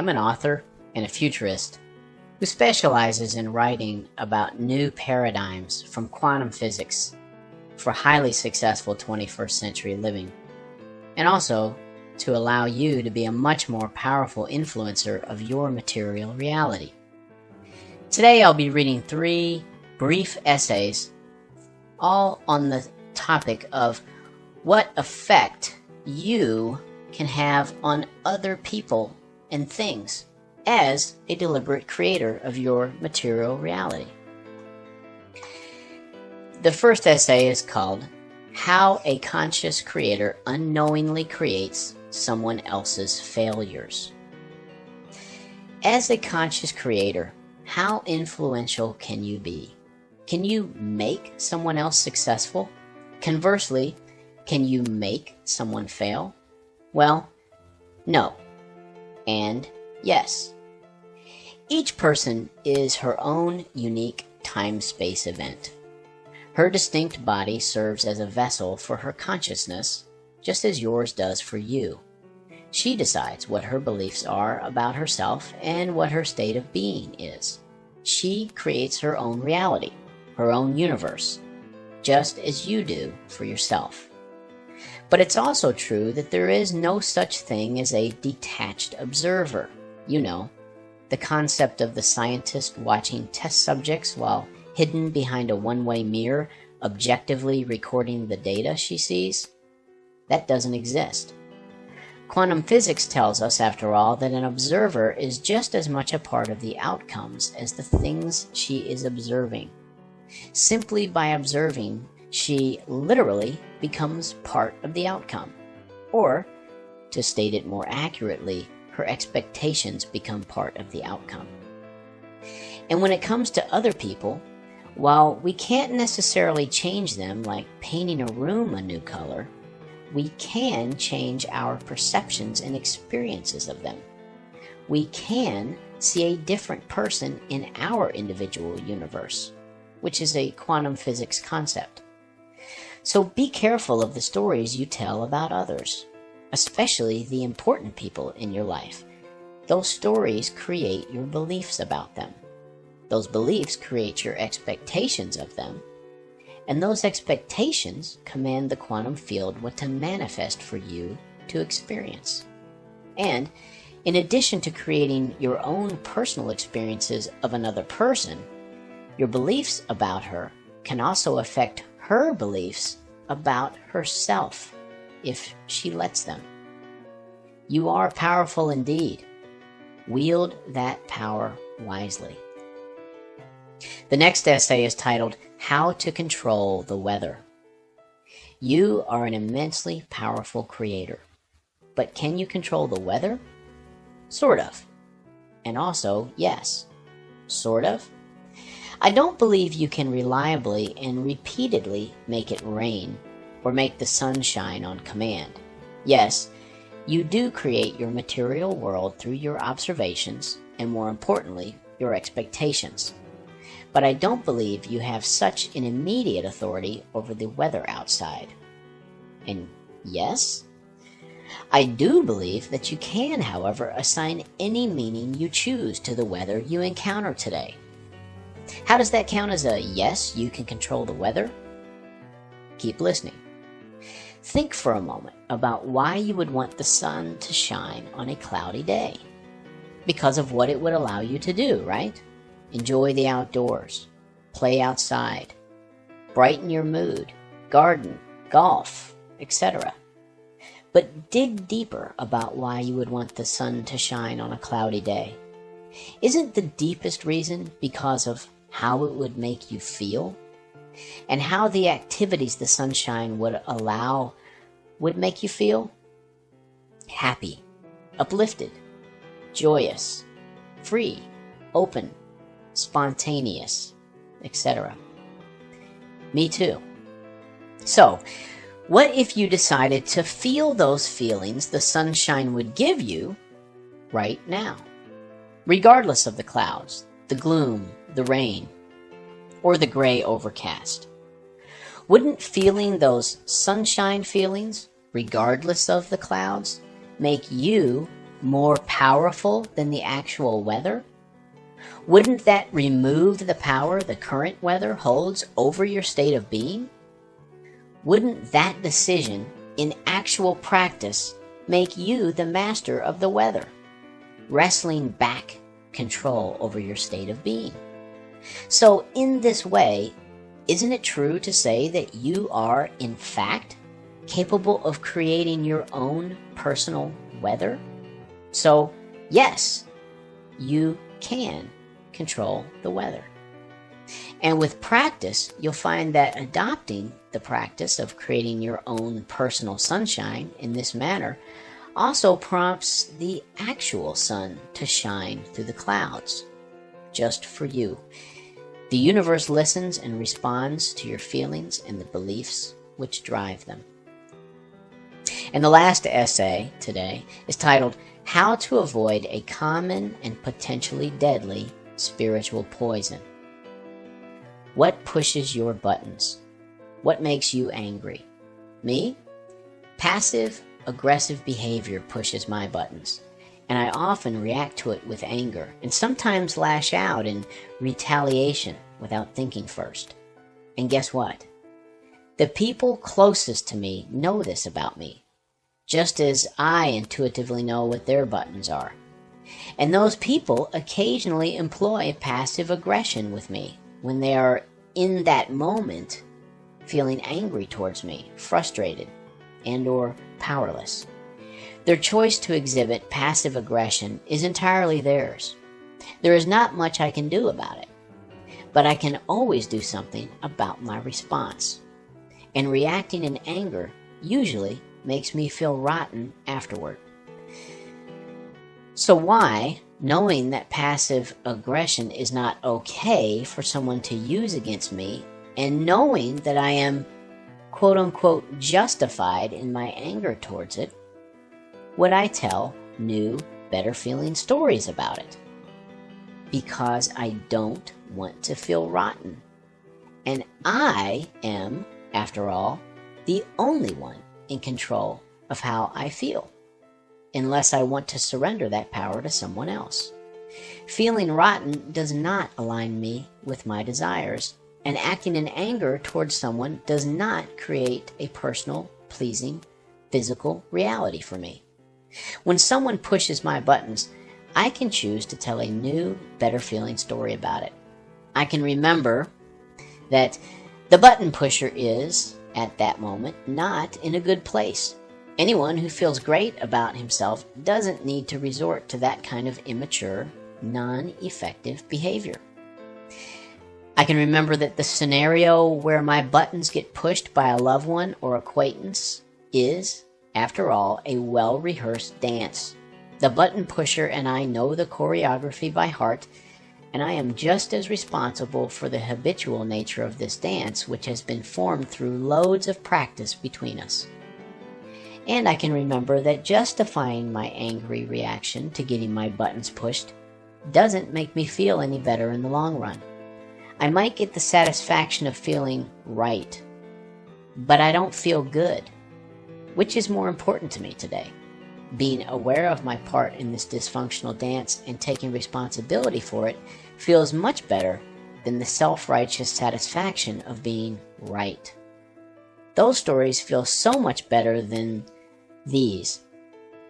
I'm an author and a futurist who specializes in writing about new paradigms from quantum physics for highly successful 21st century living, and also to allow you to be a much more powerful influencer of your material reality. Today I'll be reading 3 brief essays, all on the topic of what effect you can have on other people and things as a deliberate creator of your material reality. The first essay is called How a Conscious Creator Unknowingly Creates Someone Else's Failures. As a conscious creator, how influential can you be? Can you make someone else successful? Conversely, can you make someone fail? Well, no. And yes. Each person is her own unique time-space event. Her distinct body serves as a vessel for her consciousness, just as yours does for you. She decides what her beliefs are about herself and what her state of being is. She creates her own reality, her own universe, just as you do for yourself. But it's also true that there is no such thing as a detached observer. You know, the concept of the scientist watching test subjects while hidden behind a one-way mirror, objectively recording the data she sees. That doesn't exist. Quantum physics tells us, after all, that an observer is just as much a part of the outcomes as the things she is observing. Simply by observing, she literally becomes part of the outcome. Or, to state it more accurately, her expectations become part of the outcome. And when it comes to other people, while we can't necessarily change them like painting a room a new color, we can change our perceptions and experiences of them. We can see a different person in our individual universe, which is a quantum physics concept. So be careful of the stories you tell about others, especially the important people in your life. Those stories create your beliefs about them. Those beliefs create your expectations of them, and those expectations command the quantum field what to manifest for you to experience. And in addition to creating your own personal experiences of another person, your beliefs about her can also affect her beliefs about herself, if she lets them. You are powerful indeed. Wield that power wisely. The next essay is titled, How to Control the Weather. You are an immensely powerful creator, but can you control the weather? Sort of. And also, yes, sort of. I don't believe you can reliably and repeatedly make it rain or make the sun shine on command. Yes, you do create your material world through your observations and, more importantly, your expectations. But I don't believe you have such an immediate authority over the weather outside. And yes, I do believe that you can, however, assign any meaning you choose to the weather you encounter today. How does that count as a yes, you can control the weather? Keep listening. Think for a moment about why you would want the sun to shine on a cloudy day. Because of what it would allow you to do, right? Enjoy the outdoors, play outside, brighten your mood, garden, golf, etc. But dig deeper about why you would want the sun to shine on a cloudy day. Isn't the deepest reason because of how it would make you feel? And how the activities the sunshine would allow would make you feel? Happy, uplifted, joyous, free, open, spontaneous, etc. Me too. So, what if you decided to feel those feelings the sunshine would give you right now, regardless of the clouds, the gloom, the rain, or the gray overcast? Wouldn't feeling those sunshine feelings, regardless of the clouds, make you more powerful than the actual weather? Wouldn't that remove the power the current weather holds over your state of being? Wouldn't that decision in actual practice make you the master of the weather, wrestling back control over your state of being? So in this way, isn't it true to say that you are, in fact, capable of creating your own personal weather? So yes, you can control the weather. And with practice, you'll find that adopting the practice of creating your own personal sunshine in this manner also prompts the actual sun to shine through the clouds, just for you. The universe listens and responds to your feelings and the beliefs which drive them. And the last essay today is titled, How to Avoid a Common and Potentially Deadly Spiritual Poison. What pushes your buttons? What makes you angry? Me? Passive, aggressive behavior pushes my buttons, and I often react to it with anger and sometimes lash out in retaliation without thinking first. And guess what? The people closest to me know this about me, just as I intuitively know what their buttons are. And those people occasionally employ passive aggression with me when they are in that moment feeling angry towards me, frustrated, and or powerless. Their choice to exhibit passive aggression is entirely theirs. There is not much I can do about it, but I can always do something about my response. And reacting in anger usually makes me feel rotten afterward. So why, knowing that passive aggression is not okay for someone to use against me, and knowing that I am quote-unquote justified in my anger towards it, would I tell new, better feeling stories about it? Because I don't want to feel rotten. And I am, after all, the only one in control of how I feel, unless I want to surrender that power to someone else. Feeling rotten does not align me with my desires, and acting in anger towards someone does not create a personal, pleasing, physical reality for me. When someone pushes my buttons, I can choose to tell a new, better feeling story about it. I can remember that the button pusher is, at that moment, not in a good place. Anyone who feels great about himself doesn't need to resort to that kind of immature, non-effective behavior. I can remember that the scenario where my buttons get pushed by a loved one or acquaintance is, after all, a well-rehearsed dance. The button pusher and I know the choreography by heart, and I am just as responsible for the habitual nature of this dance, which has been formed through loads of practice between us. And I can remember that justifying my angry reaction to getting my buttons pushed doesn't make me feel any better in the long run. I might get the satisfaction of feeling right, but I don't feel good. Which is more important to me today? Being aware of my part in this dysfunctional dance and taking responsibility for it feels much better than the self-righteous satisfaction of being right. Those stories feel so much better than these.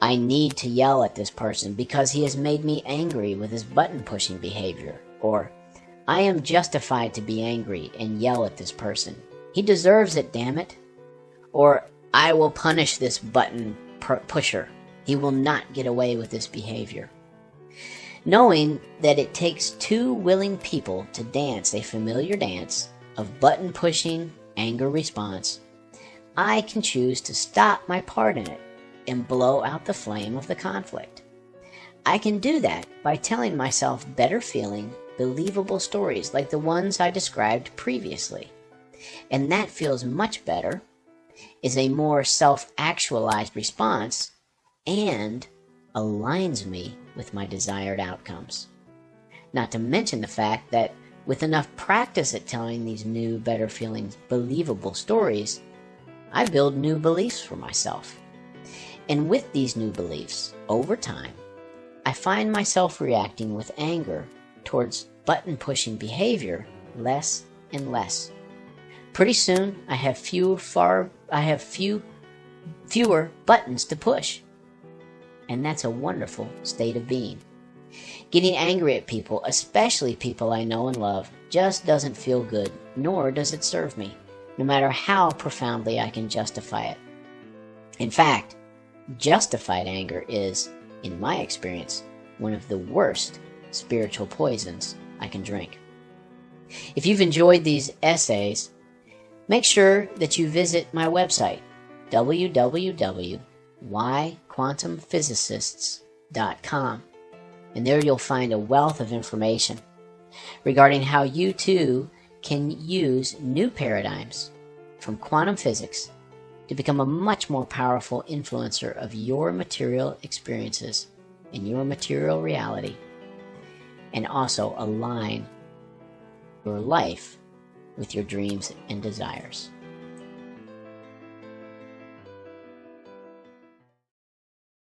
I need to yell at this person because he has made me angry with his button-pushing behavior. Or, I am justified to be angry and yell at this person. He deserves it, damn it. Or, I will punish this button pusher. He will not get away with this behavior. Knowing that it takes two willing people to dance a familiar dance of button-pushing anger response, I can choose to stop my part in it and blow out the flame of the conflict. I can do that by telling myself better feeling, believable stories like the ones I described previously. And that feels much better, is a more self-actualized response, and aligns me with my desired outcomes. Not to mention the fact that with enough practice at telling these new, better feeling, believable stories, I build new beliefs for myself. And with these new beliefs, over time, I find myself reacting with anger towards button-pushing behavior less and less. Pretty soon, I have fewer buttons to push. And that's a wonderful state of being. Getting angry at people, especially people I know and love, just doesn't feel good, nor does it serve me, no matter how profoundly I can justify it. In fact, justified anger is, in my experience, one of the worst spiritual poisons I can drink. If you've enjoyed these essays, make sure that you visit my website, www.whyquantumphysicists.com, and there you'll find a wealth of information regarding how you too can use new paradigms from quantum physics to become a much more powerful influencer of your material experiences and your material reality, and also align your life with your dreams and desires.